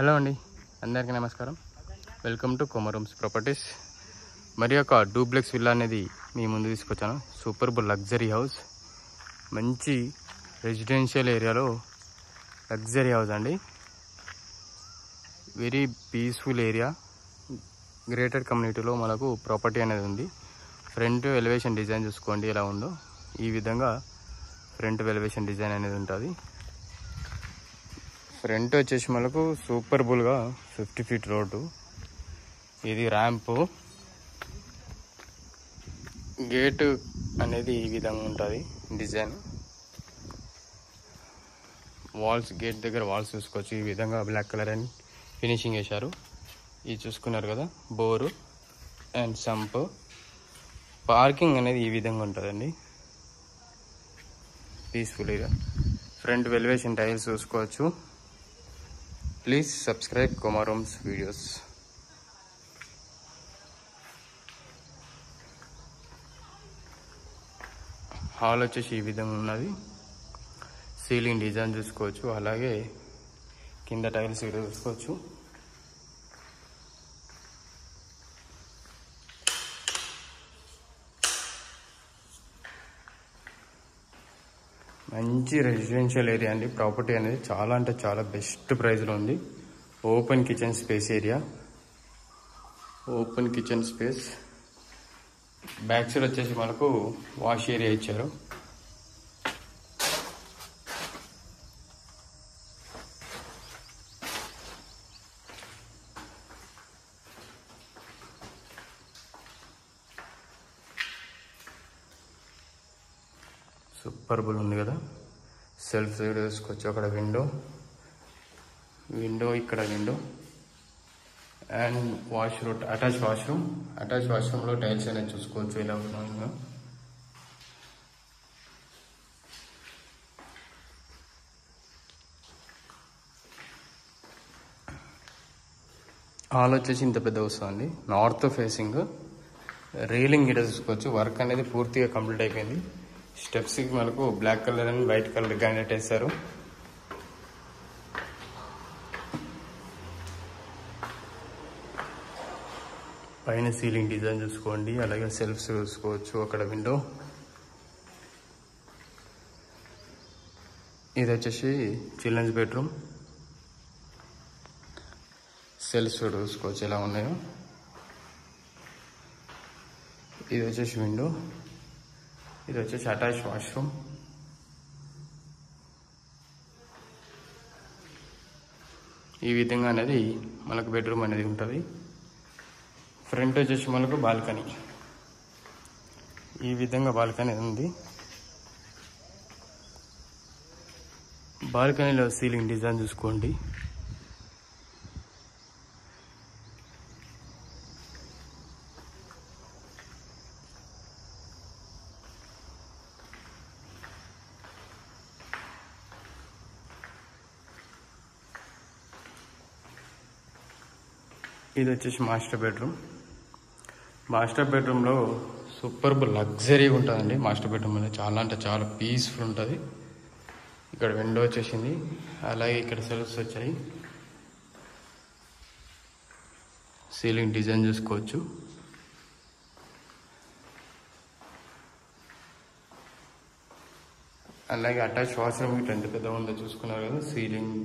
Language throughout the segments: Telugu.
హలో అండి, అందరికీ నమస్కారం. Welcome to Komarooms properties. మరి ఒక డూప్లెక్స్ విల్లా అనేది మీ ముందు తీసుకొచ్చాను. సూపర్బ్ లగ్జరీ హౌస్, మంచి రెసిడెన్షియల్ ఏరియాలో లగ్జరీ హౌస్ అండి. వెరీ పీస్ఫుల్ ఏరియా, గ్రేటర్ కమ్యూనిటీలో మనకు ప్రాపర్టీ అనేది ఉంది. ఫ్రంట్ ఎలివేషన్ డిజైన్ చూసుకోండి ఎలా ఉందో. ఈ విధంగా ఫ్రంట్ ఎలివేషన్ డిజైన్ అనేది ఉంటుంది. ఫ్రంట్ వచ్చేసి మనకు సూపర్బుల్గా 50 feet రోడ్డు, ఇది ర్యాంపు, గేట్ అనేది ఈ విధంగా ఉంటుంది డిజైన్. వాల్స్, గేట్ దగ్గర వాల్స్ చూసుకోవచ్చు. ఈ విధంగా బ్లాక్ కలర్ అని ఫినిషింగ్ వేశారు. ఇది చూసుకున్నారు కదా, బోరు అండ్ సంప్. పార్కింగ్ అనేది ఈ విధంగా ఉంటుందండి, పీస్ఫుల్గా. ఫ్రంట్ ఎలివేషన్ టైల్స్ చూసుకోవచ్చు. Please subscribe Komarooms videos. Hall వచ్చేసి ఈ విధంగా ఉన్నది. సీలింగ్ డిజైన్ చూసుకోవచ్చు, అలాగే కింద టైల్స్ ఇక్కడ చూసుకోవచ్చు. మంచి రెసిడెన్షియల్ ఏరియా అండి. ప్రాపర్టీ అనేది చాలా అంటే చాలా బెస్ట్ ప్రైస్లో ఉంది. Open kitchen space area, open kitchen space. Back side వచ్చేసి మనకు వాష్ ఏరియా ఇచ్చారు. సూపర్బుల్ ఉంది కదా. సెల్ఫ్ సైడ్ వేసుకోవచ్చు. అక్కడ విండో ఇక్కడ విండో అండ్ వాష్రూమ్, అటాచ్ వాష్రూమ్లో టైల్స్ అనేది చూసుకోవచ్చు ఇలా ఉన్నాయో. హాల్ వచ్చేసి ఇంత పెద్ద వస్తుంది. నార్త్ ఫేసింగ్, రైలింగ్ ఇక్కడ చూసుకోవచ్చు. వర్క్ అనేది పూర్తిగా కంప్లీట్ అయిపోయింది. స్టెప్స్కి మనకు black colour and white colour granite వేస్తారు. పైన సీలింగ్ డిజైన్ చూసుకోండి, అలాగే సెల్ఫ్స్ చూసుకోవచ్చు. అక్కడ విండో. ఇది వచ్చేసి చిల్డ్రన్స్ బెడ్రూమ్. సెల్ఫ్స్ చూసుకోవచ్చు ఎలా ఉన్నాయో. ఇది వచ్చేసి విండో. ఇది వచ్చేసి అటాచ్ వాష్రూమ్. ఈ విధంగా అనేది మనకు బెడ్రూమ్ అనేది ఉంటుంది. ఫ్రంట్ వచ్చేసి మనకు బాల్కనీ, ఈ విధంగా బాల్కనీ ఉంది. బాల్కనీలో సీలింగ్ డిజైన్ చూసుకోండి. ఇది వచ్చేసి మాస్టర్ బెడ్రూమ్. మాస్టర్ బెడ్రూమ్లో సూపర్బ్ లగ్జరీ ఉంటుందండి. మాస్టర్ బెడ్రూమ్ అనేది చాలా అంటే చాలా పీస్ఫుల్ ఉంటుంది. ఇక్కడ విండో వచ్చేసింది, అలాగే ఇక్కడ సెల్ఫ్స్ వచ్చాయి. సీలింగ్ డిజైన్ చూసుకోవచ్చు. అలాగే అటాచ్ వాష్రూమ్ ఇట్లా ఎంత పెద్దగా ఉందో చూసుకున్నారు కదా. Ceiling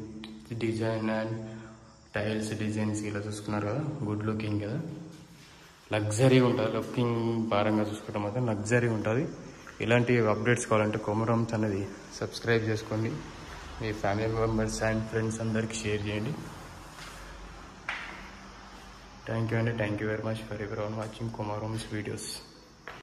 design and tiles designs ఇలా చూసుకున్నారు కదా, గుడ్ లుకింగ్ కదా. లగ్జరీ ఉంటుంది. లుకింగ్ పరంగా చూసుకుంటే మాత్రం లగ్జరీ ఉంటుంది. ఇలాంటి అప్డేట్స్ కావాలంటే కొమరూమ్స్ అనేది సబ్స్క్రైబ్ చేసుకోండి. మీ ఫ్యామిలీ మెంబర్స్ అండ్ ఫ్రెండ్స్ అందరికీ షేర్ చేయండి. థ్యాంక్ యూ అండి. Thank you very much for everyone watching Komarooms videos.